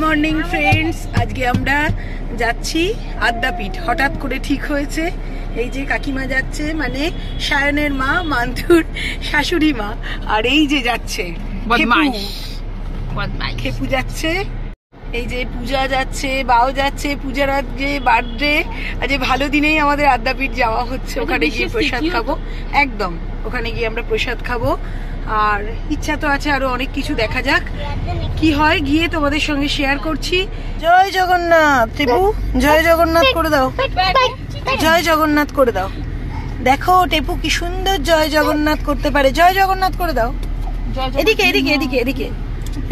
Morning friends, আজকে আমরা যাচ্ছি আদ্যাপীঠ। হঠাৎ করে ঠিক হয়েছে। এই যে কাকিমা যাচ্ছে, মানে সায়নের মা, মান্তুর শাশুড়ি মা, আর এই যে যাচ্ছে খেপু যাচ্ছে, এই যে পূজা যাচ্ছে, বাও যাচ্ছে। পূজার আজকে বার্থডে, আজকে ভালো দিনেই আমাদের আদ্যাপীঠ যাওয়া হচ্ছে। ওখানে গিয়ে প্রসাদ খাবো, একদম ওখানে গিয়ে আমরা প্রসাদ খাবো। আর ইচ্ছা তো আছে আরো অনেক কিছু, দেখা যাক কি হয়, গিয়ে তোমাদের সঙ্গে শেয়ার করছি। জয় জগন্নাথ। টেপু জয় জগন্নাথ করে দাও, জয় জগন্নাথ করে দাও। দেখো টেপু কি সুন্দর জয় জগন্নাথ করতে পারে। জয় জগন্নাথ করে দাও। এদিকে এদিকে এদিকে এদিকে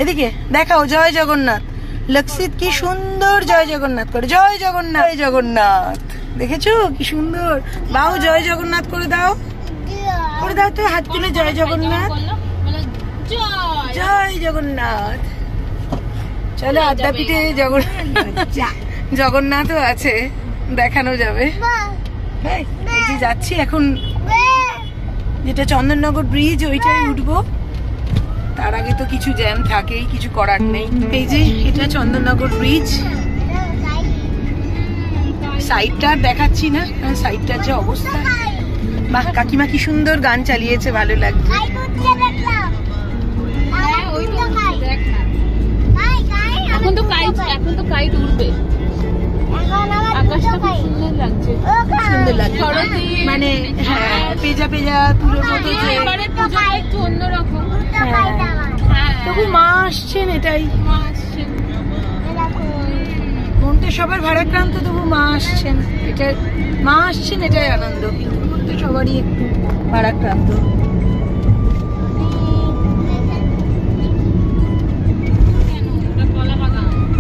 এদিকে দেখাও, জয় জগন্নাথ। লক্ষিত কি সুন্দর জয় জগন্নাথ করে। জয় জগন্নাথ, জয় জগন্নাথ। দেখেছো কি সুন্দর। বাও জয় জগন্নাথ করে দাও, করে দাও তো, হাত তুলে জয় জগন্নাথ, জয় জগন্নাথ। চলো আদ্যাপীঠে জগন্নাথও আছে, দেখানো যাবে। এই যে যাচ্ছি এখন, যেটা চন্দননগর ব্রিজ, ওইটাই উঠবো। তার আগে তো কিছু জ্যাম থাকেই, কিছু করার নেই। এই যে এটা চন্দননগর ব্রিজ। সাইডটা দেখাচ্ছি না, কারণ সাইডটার যে অবস্থা। বাহ, কাকিমা কি সুন্দর গান চালিয়েছে, ভালো লাগছে। এখন তো কাইট উড়বে। আকাশটা খুব সুন্দর লাগছে, সুন্দর লাগছে। মানে হ্যাঁ, পেজা পেজা তুলোর মতো। এবারে পূজাটা একটু অন্যরকম। তবু মা আসছেন, এটাই মনটা সবার ভারাক্রান্ত, তবু মা আসছেন, এটা মা আসছেন, এটাই আনন্দ। কিন্তু মনটা সবারই একটু ভারাক্রান্ত।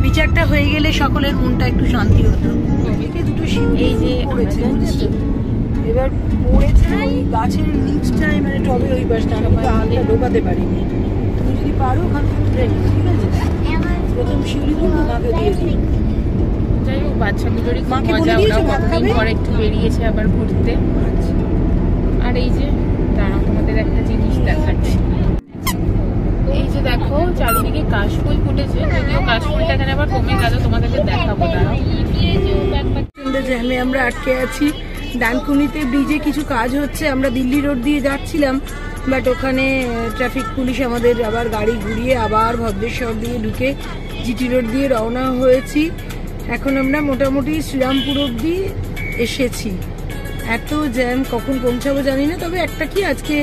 বিচারটা হয়ে গেলে সকলের মনটা একটু শান্তি হতো। দুটো এই যে পড়েছে, এবার পড়েছে ওই গাছের নিচটায়, মানে টবে ওই পাশটা হাতটা ঢোকাতে পারিনি। তুমি যদি পারো ওখান থেকে, ঠিক আছে, প্রথম শিউলি ফুল মাকে দিয়ে দিই। যাই হোক, বাচ্চাগুলোরই মজা, ওরা কতদিন পরে একটু বেরিয়েছে আবার ঘুরতে। আর এই যে দাঁড়াও, তোমাদের একটা জিনিস দেখাচ্ছি। এই যে দেখো, চারিদিকে কাশফুল ফুটেছে, যদিও কাশফুলটা এখানে আবার কমে গেল, তোমাদেরকে দেখাবো। দাঁড়াও, জ্যামে আমরা আটকে আছি। ডানকুনিতে ব্রিজে কিছু কাজ হচ্ছে, আমরা দিল্লি রোড দিয়ে যাচ্ছিলাম, বাট ওখানে ট্রাফিক পুলিশ আমাদের আবার গাড়ি ঘুরিয়ে আবার ভদ্রেশ্বর দিয়ে ঢুকে জিটি রোড দিয়ে রওনা হয়েছি। এখন আমরা মোটামুটি শ্রীরামপুর অব্দি এসেছি। এত জ্যাম, কখন পৌঁছাবো জানি না। তবে একটা কি, আজকে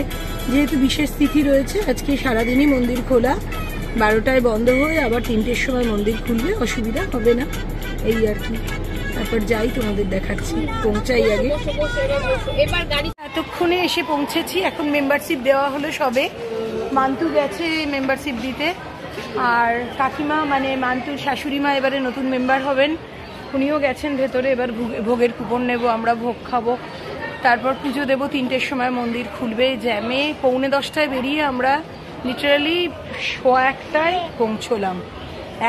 যেহেতু বিশেষ তিথি রয়েছে, আজকে সারাদিনই মন্দির খোলা, 12টায় বন্ধ হয়ে আবার 3টের সময় মন্দির খুলবে, অসুবিধা হবে না, এই আর কি। তারপর যাই, তোমাদের দেখাচ্ছি, পৌঁছাই আগে। এতক্ষণে এসে পৌঁছেছি। এখন মেম্বারশিপ দেওয়া হলো সবে। মান্তু গেছে মেম্বারশিপ দিতে, আর কাকিমা মানে মান্তুর শাশুড়ি মা এবারে নতুন মেম্বার হবেন, উনিও গেছেন ভেতরে। এবার ভোগের কুপন নেব, আমরা ভোগ খাবো, তারপর পুজো দেবো। 3টের সময় মন্দির খুলবে। জ্যামে 9:45 বেরিয়ে আমরা লিটারালি 1:15 পৌঁছলাম।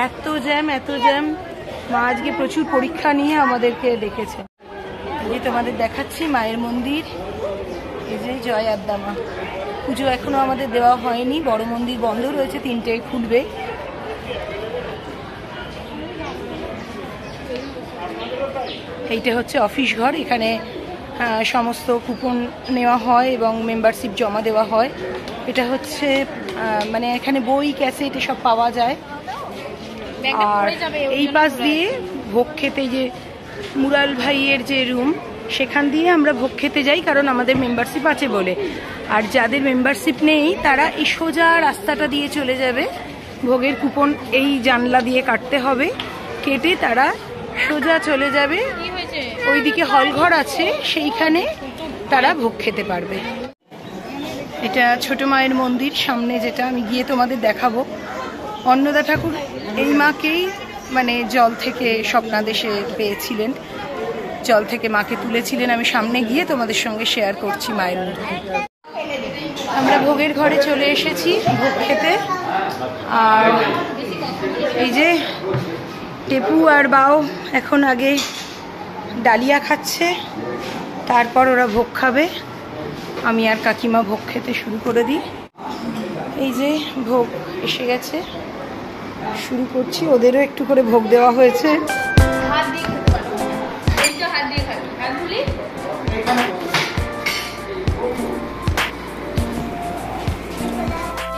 এত জ্যাম, এত জ্যাম। মা আজকে প্রচুর পরীক্ষা নিয়ে আমাদেরকে ডেকেছে। এই তোমাদের দেখাচ্ছি মায়ের মন্দির, এই যে জয় আদ্যা মা। পুজো এখনো আমাদের দেওয়া হয়নি, বড় মন্দির বন্ধ রয়েছে, 3টেয় খুলবে। এইটা হচ্ছে অফিস ঘর, এখানে সমস্ত কুপন নেওয়া হয় এবং মেম্বারশিপ জমা দেওয়া হয়। এটা হচ্ছে মানে এখানে বই, ক্যাসেট এসব পাওয়া যায়। আর এই পাশ দিয়ে ভোগ খেতে, যে মুরাল ভাইয়ের যে রুম, সেখান দিয়ে আমরা ভোগ খেতে যাই, কারণ আমাদের মেম্বারশিপ আছে বলে। আর যাদের মেম্বারশিপ নেই তারা এই সোজা রাস্তাটা দিয়ে চলে যাবে। ভোগের কুপন এই জানলা দিয়ে কাটতে হবে, কেটে তারা সোজা চলে যাবে। ওইদিকে হলঘর আছে, সেইখানে তারা ভোগ খেতে পারবে। এটা ছোট মায়ের মন্দির সামনে, যেটা আমি গিয়ে তোমাদের দেখাবো। অন্নদা ঠাকুর এই মাকেই মানে জল থেকে স্বপ্নাদেশে পেয়েছিলেন, জল থেকে মাকে তুলেছিলেন। আমি সামনে গিয়ে তোমাদের সঙ্গে শেয়ার করছি মায়ের মূর্তি। আমরা ভোগের ঘরে চলে এসেছি ভোগ খেতে। আর এই যে টেপু আর বাও এখন আগে ডালিয়া খাচ্ছে, তারপর ওরা ভোগ খাবে। আমি আর কাকিমা ভোগ খেতে শুরু করে দিই। এই যে ভোগ এসে গেছে, শুরু করছি। ওদেরও একটু করে ভোগ দেওয়া হয়েছে।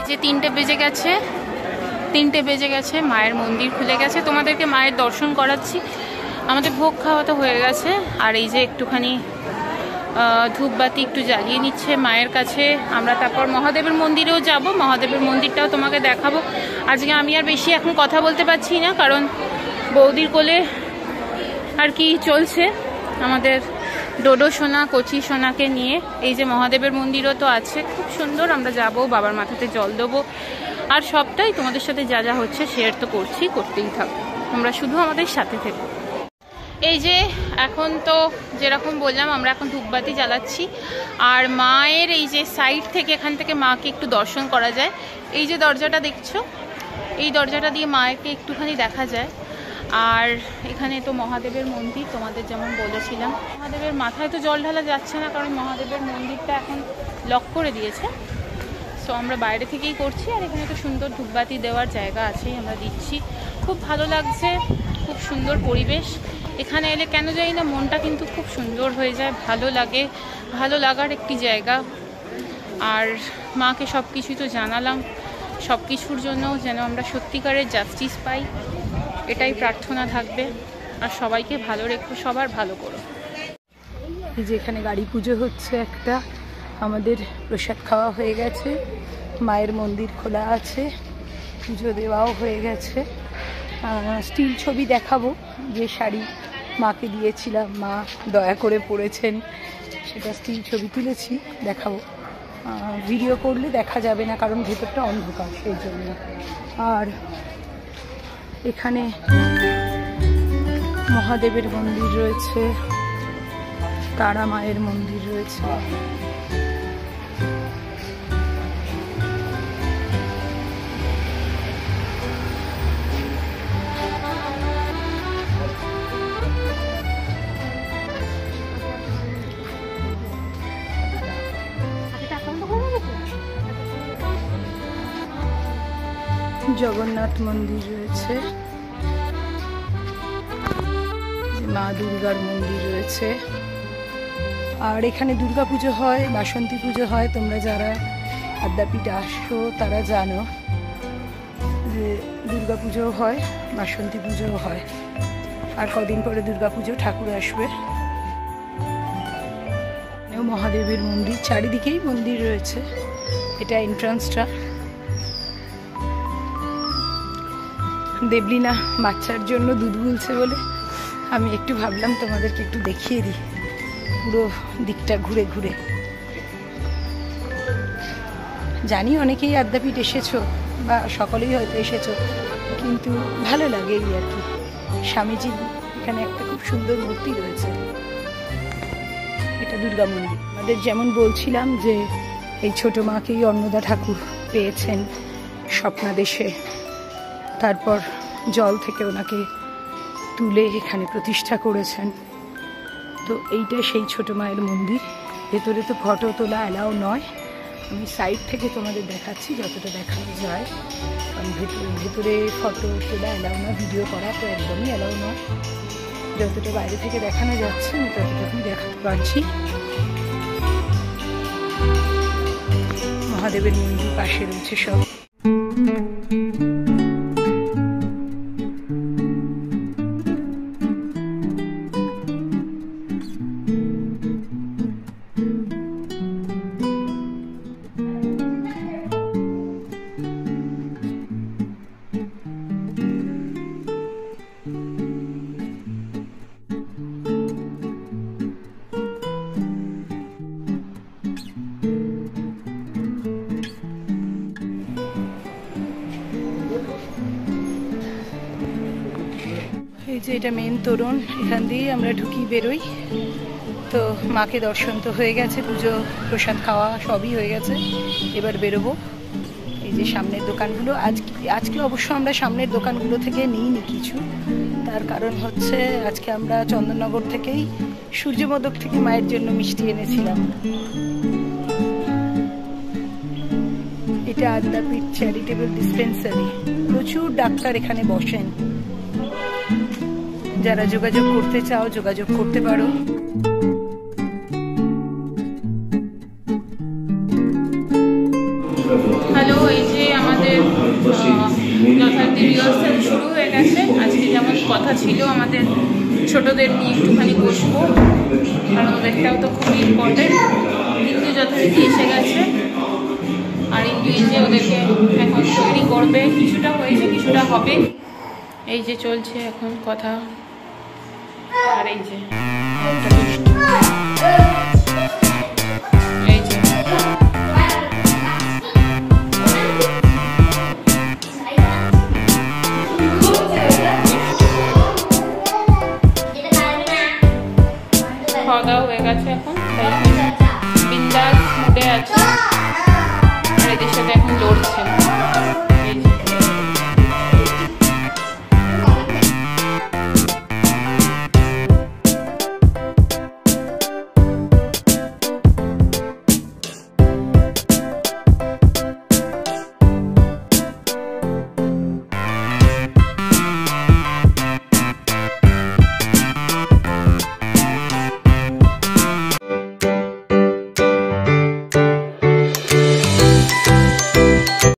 যে 3টে বেজে গেছে, মায়ের মন্দির খুলে গেছে। তোমাদেরকে মায়ের দর্শন করাচ্ছি। আমাদের ভোগ খাওয়া তো হয়ে গেছে, আর এই যে একটুখানি ধূপবাতি একটু জ্বালিয়ে নিচ্ছে মায়ের কাছে। আমরা তারপর মহাদেবের মন্দিরেও যাব, মহাদেবের মন্দিরটাও তোমাকে দেখাবো। আজকে আমি আর বেশি এখন কথা বলতে পারছি না, কারণ বৌদির কোলে আর কি চলছে আমাদের ডোডো সোনা, কচি সোনাকে নিয়ে। এই যে মহাদেবের মন্দিরও তো আছে, খুব সুন্দর। আমরা যাব, বাবার মাথাতে জল দেবো, আর সবটাই তোমাদের সাথে যা যা হচ্ছে শেয়ার তো করতেই থাকবো। তোমরা শুধু আমাদের সাথে থেকো। এই যে এখন তো যেরকম বললাম, আমরা এখন ধূপবাতি জ্বালাচ্ছি, আর মায়ের এই যে সাইড থেকে, এখান থেকে মাকে একটু দর্শন করা যায়। এই যে দরজাটা দেখছো, এই দরজাটা দিয়ে মাকে একটুখানি দেখা যায়। আর এখানে তো মহাদেবের মন্দির, তোমাদের যেমন বলেছিলাম। মহাদেবের মাথায় তো জল ঢালা যাচ্ছে না, কারণ মহাদেবের মন্দিরটা এখন লক করে দিয়েছে। সো আমরা বাইরে থেকেই করছি, আর এখানে তো সুন্দর ধূপবাতি দেওয়ার জায়গা আছেই, আমরা দিচ্ছি। খুব ভালো লাগছে, খুব সুন্দর পরিবেশ। এখানে এলে কেন জানি না মনটা কিন্তু খুব সুন্দর হয়ে যায়, ভালো লাগে, ভালো লাগার একটি জায়গা। আর মাকে সব কিছুই তো জানালাম, সব কিছুর জন্য যেন আমরা সত্যিকারের জাস্টিস পাই, এটাই প্রার্থনা থাকবে। আর সবাইকে ভালো রেখো, সবার ভালো করো। এই যে এখানে গাড়ি পুজো হচ্ছে একটা, আমাদের প্রসাদ খাওয়া হয়ে গেছে, মায়ের মন্দির খোলা আছে, পুজো দেওয়াও হয়ে গেছে। স্টিল ছবি দেখাবো, যে শাড়ি মাকে দিয়েছিলাম, মা দয়া করে পরেছেন, সেটা স্টিল ছবি তুলেছি, দেখাবো। ভিডিও করলে দেখা যাবে না, কারণ ভেতরটা অন্ধকার, সেই জন্য। আর এখানে মহাদেবের মন্দির রয়েছে, তারা মায়ের মন্দির রয়েছে। জগন্নাথ মন্দির রয়েছে, মা দুর্গার মন্দির রয়েছে। আর এখানে দুর্গা পুজো হয়, বাসন্তী পুজো হয়। তোমরা যারা আদ্যাপীঠে আসো তারা জানো যে দুর্গা পুজোও হয়, বাসন্তী পুজোও হয়। আর কদিন পরে দুর্গা পুজো, ঠাকুর আসবে। মহাদেবের মন্দির, চারিদিকেই মন্দির রয়েছে। এটা এন্ট্রান্সটা। দেবলিনা বাচ্চার জন্য দুধ গুলছে বলে আমি একটু ভাবলাম তোমাদেরকে একটু দেখিয়ে দিই পুরো দিকটা ঘুরে ঘুরে। জানি অনেকেই আদ্যাপীঠ এসেছো, বা সকলেই হয়তো এসেছো, কিন্তু ভালো লাগে এই আর কি। স্বামীজির এখানে একটা খুব সুন্দর মূর্তি রয়েছে, এটা দুর্গা মন্দির। আমাদের যেমন বলছিলাম যে এই ছোট মাকেই অন্নদা ঠাকুর পেয়েছেন স্বপ্নাদেশে, তারপর জল থেকে ওনাকে তুলে এখানে প্রতিষ্ঠা করেছেন। তো এইটা সেই ছোট মায়ের মন্দির। ভেতরে তো ফটো তোলা অ্যালাউ নয়, আমি সাইড থেকে তোমাদের দেখাচ্ছি যতটা দেখানো যায়, কারণ ভেতরে ফটো তোলা অ্যালাউ নয়, ভিডিও করা তো একদমই অ্যালাউ নয়। যতটা বাইরে থেকে দেখানো যাচ্ছে আমি ততটুকুই দেখাতে পারছি। মহাদেবের মন্দির পাশে রয়েছে সব। এই যে এটা মেন তোরণ, এখান দিয়ে আমরা ঢুকি বেরোই। তো মাকে দর্শন তো হয়ে গেছে, পুজো প্রসাদ খাওয়া সবই হয়ে গেছে, এবার বেরোবো। এই যে সামনের দোকানগুলো, আজকে অবশ্য আমরা সামনের দোকানগুলো থেকে নিইনি কিছু, তার কারণ হচ্ছে আজকে আমরা চন্দননগর থেকেই সূর্যমোদক থেকে মায়ের জন্য মিষ্টি এনেছিলাম। এটা আদ্যাপীঠ চ্যারিটেবল ডিসপেন্সারি। প্রচুর ডাক্তার এখানে বসেন, যারা যোগাযোগ করতে চাও যোগাযোগ করতে পারো। হ্যালো, এই যে আমাদের যথারীতি রিহার্সাল শুরু হয়ে গেছে। আজকে যেমন কথা ছিল আমাদের ছোটদের নিয়ে একটুখানি বসবো, কারণ ওদেরটাও তো খুবই ইম্পর্টেন্ট। কিন্তু যথারীতি এসে গেছে, আর ইন্দু এই যে ওদেরকে এখন তৈরি করবে। কিছুটা হয়েছে, কিছুটা হবে। এই যে চলছে এখন কথা। আর এই যে এই যে